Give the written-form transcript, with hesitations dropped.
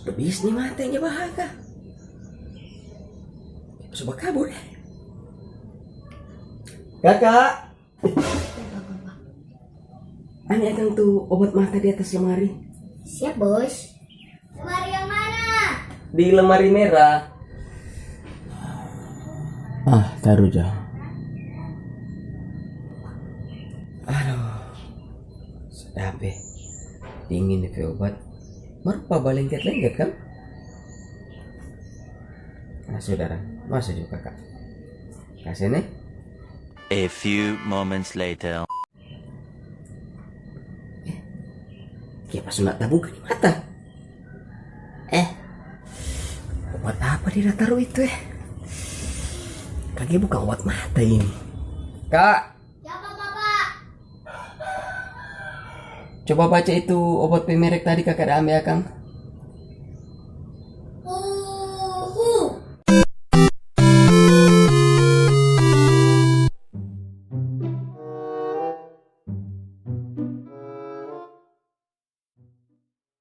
Lebih nih mata yang bahagia. Coba kabur. Kakak. Ini akan tuh obat mata di atas lemari. Siap, Bos. Lemari yang mana? Di lemari merah. Taruh aja. Aduh. Sedap ya. Dingin nih obat. Merpa lengket-lengket kan? Nah saudara, masa juga kak? Kasih nih. A few moments later. Kayak pas sunat tabuk di mata. Obat apa dia taruh itu ya? Kaki bukan obat mata ini. Kak, Siapa, Bapak? coba baca itu obat pemerek tadi kakak ada ambil ya, Kang.